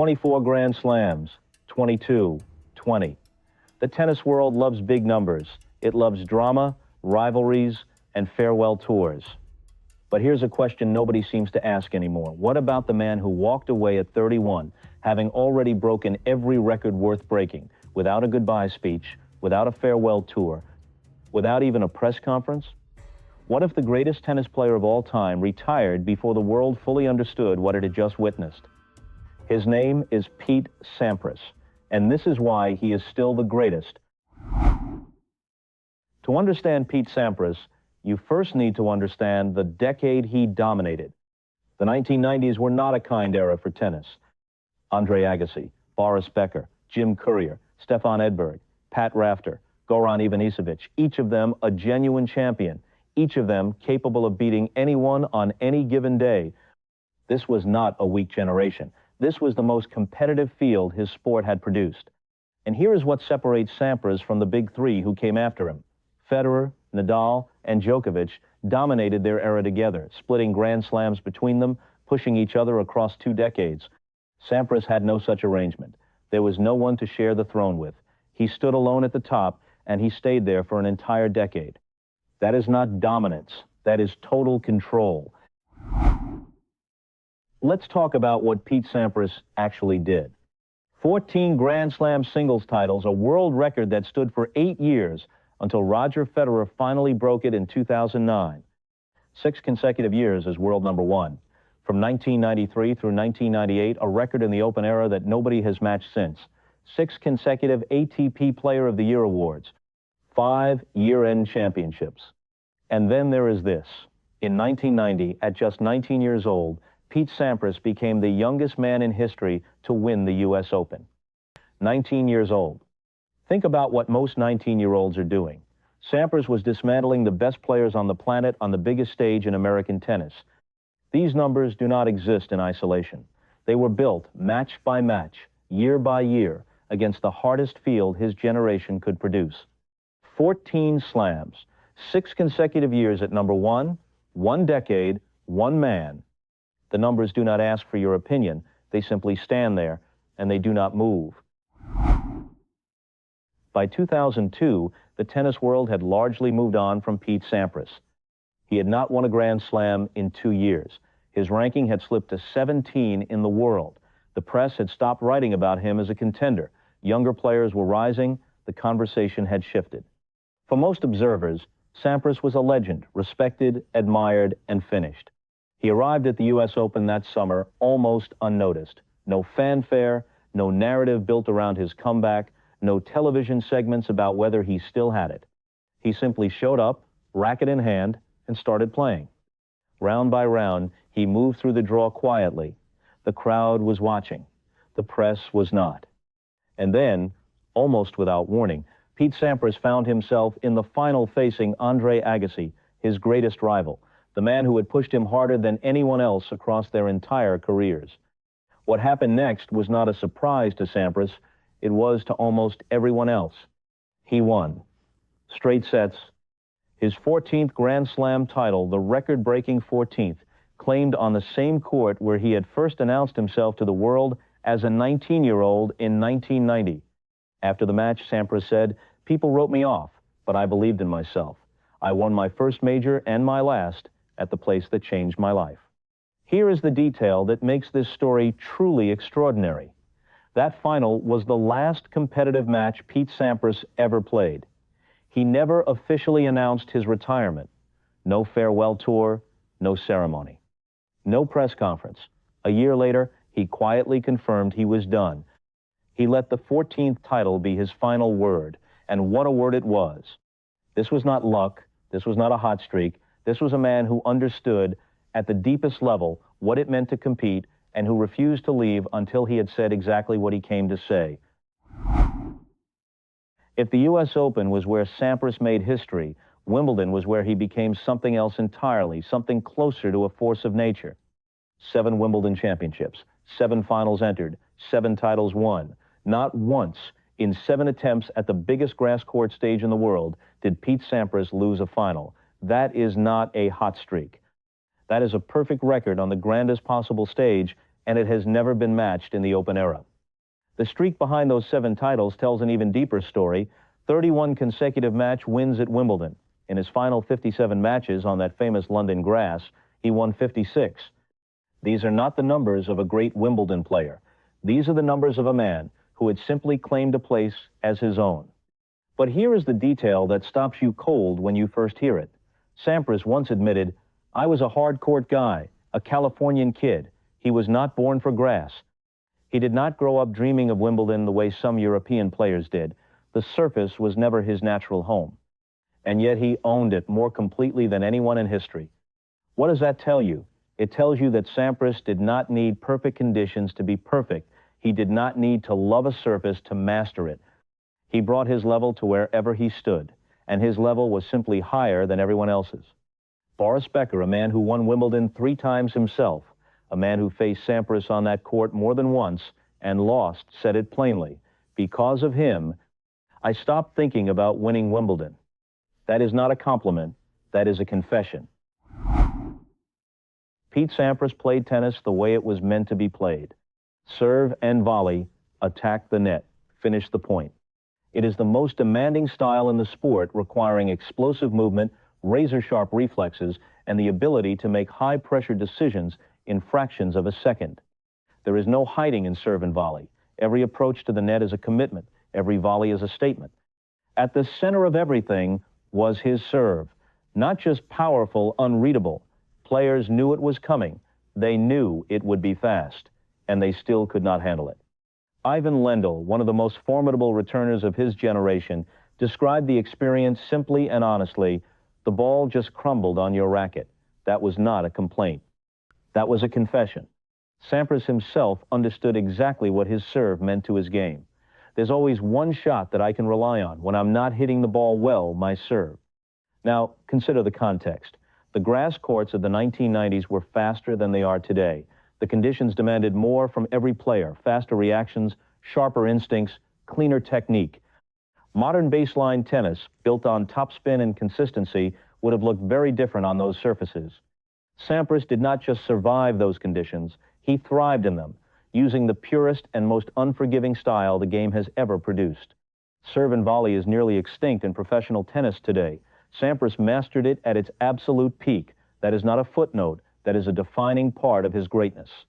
24 Grand Slams, 22, 20. The tennis world loves big numbers. It loves drama, rivalries, and farewell tours. But here's a question nobody seems to ask anymore. What about the man who walked away at 31, having already broken every record worth breaking, without a goodbye speech, without a farewell tour, without even a press conference? What if the greatest tennis player of all time retired before the world fully understood what it had just witnessed? His name is Pete Sampras, and this is why he is still the greatest. To understand Pete Sampras, you first need to understand the decade he dominated. The 1990s were not a kind era for tennis. Andre Agassi, Boris Becker, Jim Courier, Stefan Edberg, Pat Rafter, Goran Ivanisevic, each of them a genuine champion, each of them capable of beating anyone on any given day. This was not a weak generation. This was the most competitive field his sport had produced. And here is what separates Sampras from the big three who came after him. Federer, Nadal, and Djokovic dominated their era together, splitting Grand Slams between them, pushing each other across 2 decades. Sampras had no such arrangement. There was no one to share the throne with. He stood alone at the top, and he stayed there for an entire decade. That is not dominance. That is total control. Let's talk about what Pete Sampras actually did. 14 Grand Slam singles titles, a world record that stood for 8 years, until Roger Federer finally broke it in 2009. 6 consecutive years as world number 1. From 1993 through 1998, a record in the Open era that nobody has matched since. 6 consecutive ATP Player of the Year awards. 5 year-end championships. And then there is this. In 1990, at just 19 years old, Pete Sampras became the youngest man in history to win the U.S. Open. 19 years old. Think about what most 19-year-olds are doing. Sampras was dismantling the best players on the planet on the biggest stage in American tennis. These numbers do not exist in isolation. They were built match by match, year by year, against the hardest field his generation could produce. 14 slams, 6 consecutive years at number 1, 1 decade, 1 man. The numbers do not ask for your opinion. They simply stand there, and they do not move. By 2002, the tennis world had largely moved on from Pete Sampras. He had not won a Grand Slam in 2 years. His ranking had slipped to 17 in the world. The press had stopped writing about him as a contender. Younger players were rising. The conversation had shifted. For most observers, Sampras was a legend, respected, admired, and finished. He arrived at the U.S. Open that summer almost unnoticed. No fanfare, no narrative built around his comeback, no television segments about whether he still had it. He simply showed up, racket in hand, and started playing. Round by round, he moved through the draw quietly. The crowd was watching. The press was not. And then, almost without warning, Pete Sampras found himself in the final facing Andre Agassi, his greatest rival, the man who had pushed him harder than anyone else across their entire careers. What happened next was not a surprise to Sampras. It was to almost everyone else. He won. Straight sets. His 14th Grand Slam title, the record-breaking 14th, claimed on the same court where he had first announced himself to the world as a 19-year-old in 1990. After the match, Sampras said, "People wrote me off, but I believed in myself. I won my first major and my last at the place that changed my life." Here is the detail that makes this story truly extraordinary. That final was the last competitive match Pete Sampras ever played. He never officially announced his retirement. No farewell tour, no ceremony. No press conference. A year later, he quietly confirmed he was done. He let the 14th title be his final word, and what a word it was. This was not luck. This was not a hot streak. This was a man who understood at the deepest level what it meant to compete and who refused to leave until he had said exactly what he came to say. If the U.S. Open was where Sampras made history, Wimbledon was where he became something else entirely, something closer to a force of nature. 7 Wimbledon championships, 7 finals entered, 7 titles won. Not once in 7 attempts at the biggest grass court stage in the world did Pete Sampras lose a final. That is not a hot streak. That is a perfect record on the grandest possible stage, and it has never been matched in the Open era. The streak behind those 7 titles tells an even deeper story. 31 consecutive match wins at Wimbledon. In his final 57 matches on that famous London grass, he won 56. These are not the numbers of a great Wimbledon player. These are the numbers of a man who had simply claimed a place as his own. But here is the detail that stops you cold when you first hear it. Sampras once admitted, "I was a hard-court guy, a Californian kid. He was not born for grass." He did not grow up dreaming of Wimbledon the way some European players did. The surface was never his natural home. And yet he owned it more completely than anyone in history. What does that tell you? It tells you that Sampras did not need perfect conditions to be perfect. He did not need to love a surface to master it. He brought his level to wherever he stood, and his level was simply higher than everyone else's. Boris Becker, a man who won Wimbledon 3 times himself, a man who faced Sampras on that court more than once and lost, said it plainly, "Because of him, I stopped thinking about winning Wimbledon." That is not a compliment, that is a confession. Pete Sampras played tennis the way it was meant to be played. Serve and volley, attack the net, finish the point. It is the most demanding style in the sport, requiring explosive movement, razor-sharp reflexes, and the ability to make high-pressure decisions in fractions of a second. There is no hiding in serve and volley. Every approach to the net is a commitment. Every volley is a statement. At the center of everything was his serve. Not just powerful, unreadable. Players knew it was coming. They knew it would be fast, and they still could not handle it. Ivan Lendl, one of the most formidable returners of his generation, described the experience simply and honestly. "The ball just crumbled on your racket." That was not a complaint. That was a confession. Sampras himself understood exactly what his serve meant to his game. "There's always one shot that I can rely on. When I'm not hitting the ball well, my serve." Now, consider the context. The grass courts of the 1990s were faster than they are today. The conditions demanded more from every player: faster reactions, sharper instincts, cleaner technique. Modern baseline tennis, built on topspin and consistency, would have looked very different on those surfaces. Sampras did not just survive those conditions, he thrived in them, using the purest and most unforgiving style the game has ever produced. Serve and volley is nearly extinct in professional tennis today. Sampras mastered it at its absolute peak. That is not a footnote. That is a defining part of his greatness.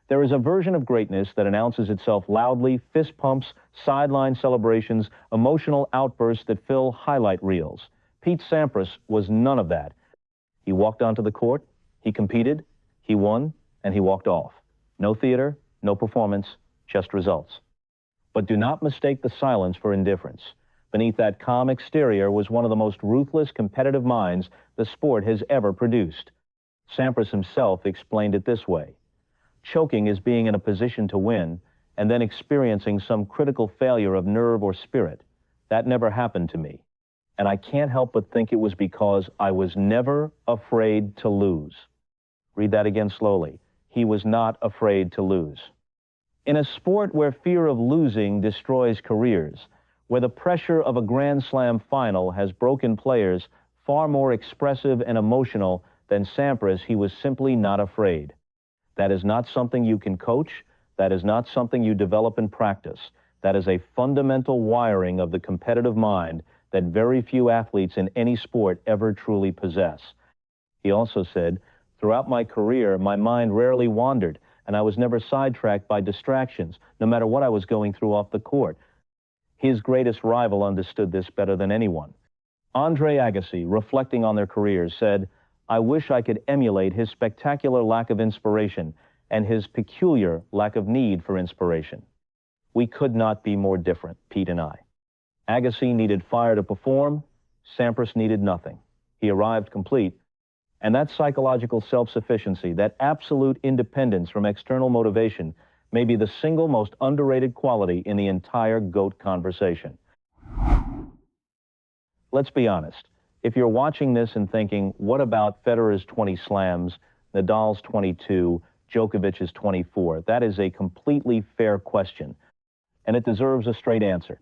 There is a version of greatness that announces itself loudly: fist pumps, sideline celebrations, emotional outbursts that fill highlight reels. Pete Sampras was none of that. He walked onto the court, he competed, he won, and he walked off. No theater, no performance, just results. But do not mistake the silence for indifference. Beneath that calm exterior was one of the most ruthless competitive minds the sport has ever produced. Sampras himself explained it this way: "Choking is being in a position to win and then experiencing some critical failure of nerve or spirit. That never happened to me. And I can't help but think it was because I was never afraid to lose." Read that again slowly. He was not afraid to lose. In a sport where fear of losing destroys careers, where the pressure of a Grand Slam final has broken players far more expressive and emotional than Sampras, he was simply not afraid. That is not something you can coach. That is not something you develop in practice. That is a fundamental wiring of the competitive mind that very few athletes in any sport ever truly possess. He also said, "Throughout my career, my mind rarely wandered, and I was never sidetracked by distractions, no matter what I was going through off the court." His greatest rival understood this better than anyone. Andre Agassi, reflecting on their careers, said, "I wish I could emulate his spectacular lack of inspiration and his peculiar lack of need for inspiration." We could not be more different, Pete and I. Agassi needed fire to perform. Sampras needed nothing. He arrived complete. And that psychological self-sufficiency, that absolute independence from external motivation, may be the single most underrated quality in the entire GOAT conversation. Let's be honest. If you're watching this and thinking, what about Federer's 20 slams, Nadal's 22, Djokovic's 24? That is a completely fair question, and it deserves a straight answer.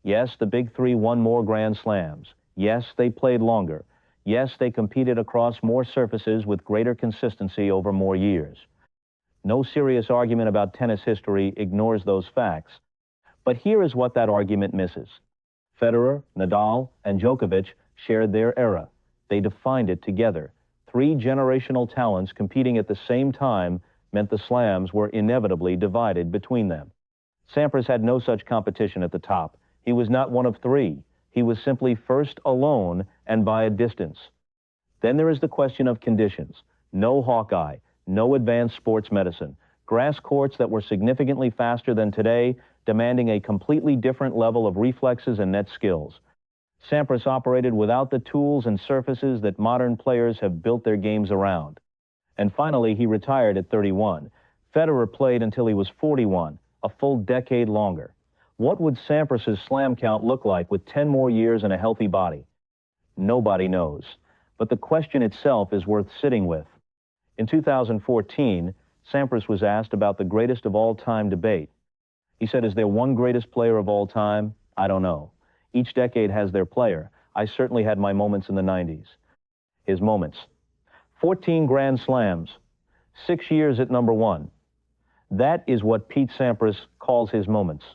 Yes, the big three won more Grand Slams. Yes, they played longer. Yes, they competed across more surfaces with greater consistency over more years. No serious argument about tennis history ignores those facts. But here is what that argument misses. Federer, Nadal, and Djokovic shared their era. They defined it together. Three generational talents competing at the same time meant the slams were inevitably divided between them. Sampras had no such competition at the top. He was not one of three. He was simply first alone and by a distance. Then there is the question of conditions. No Hawkeye, no advanced sports medicine, grass courts that were significantly faster than today, demanding a completely different level of reflexes and net skills. Sampras operated without the tools and surfaces that modern players have built their games around. And finally, he retired at 31. Federer played until he was 41, a full decade longer. What would Sampras's slam count look like with 10 more years and a healthy body? Nobody knows. But the question itself is worth sitting with. In 2014, Sampras was asked about the greatest of all time debate. He said, "Is there one greatest player of all time? I don't know. Each decade has their player. I certainly had my moments in the 90s. His moments. 14 Grand Slams. 6 years at number one. That is what Pete Sampras calls his moments.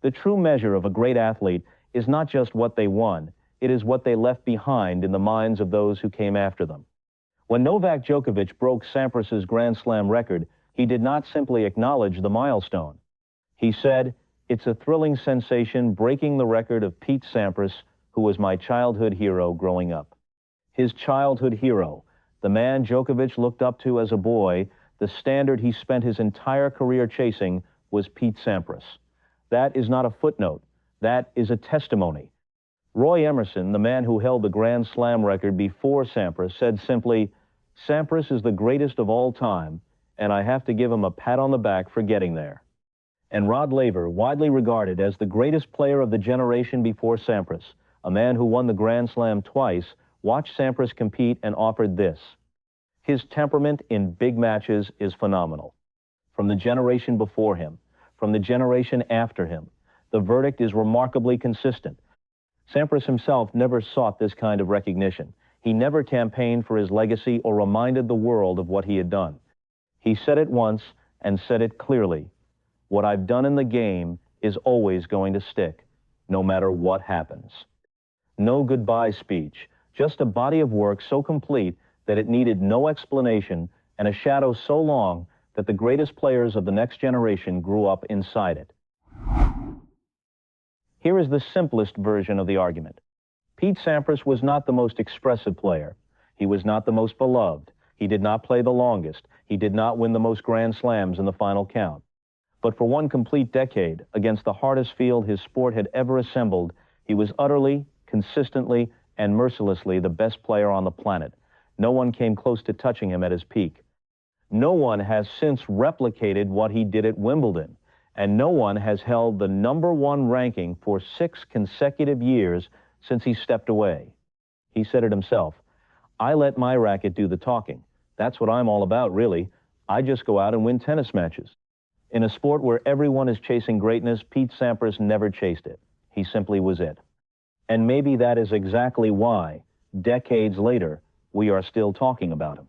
The true measure of a great athlete is not just what they won, it is what they left behind in the minds of those who came after them. When Novak Djokovic broke Sampras's Grand Slam record, he did not simply acknowledge the milestone. He said, "It's a thrilling sensation breaking the record of Pete Sampras, who was my childhood hero growing up." His childhood hero, the man Djokovic looked up to as a boy, the standard he spent his entire career chasing, was Pete Sampras. That is not a footnote. That is a testimony. Roy Emerson, the man who held the Grand Slam record before Sampras, said simply, "Sampras is the greatest of all time, and I have to give him a pat on the back for getting there." And Rod Laver, widely regarded as the greatest player of the generation before Sampras, a man who won the Grand Slam twice, watched Sampras compete and offered this. His temperament in big matches is phenomenal. From the generation before him, from the generation after him, the verdict is remarkably consistent. Sampras himself never sought this kind of recognition. He never campaigned for his legacy or reminded the world of what he had done. He said it once and said it clearly. "What I've done in the game is always going to stick, no matter what happens." No goodbye speech, just a body of work so complete that it needed no explanation and a shadow so long that the greatest players of the next generation grew up inside it. Here is the simplest version of the argument. Pete Sampras was not the most expressive player. He was not the most beloved. He did not play the longest. He did not win the most Grand Slams in the final count. But for one complete decade, against the hardest field his sport had ever assembled, he was utterly, consistently, and mercilessly the best player on the planet. No one came close to touching him at his peak. No one has since replicated what he did at Wimbledon, and no one has held the #1 ranking for 6 consecutive years since he stepped away. He said it himself, "I let my racket do the talking. That's what I'm all about, really. I just go out and win tennis matches." In a sport where everyone is chasing greatness, Pete Sampras never chased it. He simply was it. And maybe that is exactly why, decades later, we are still talking about him.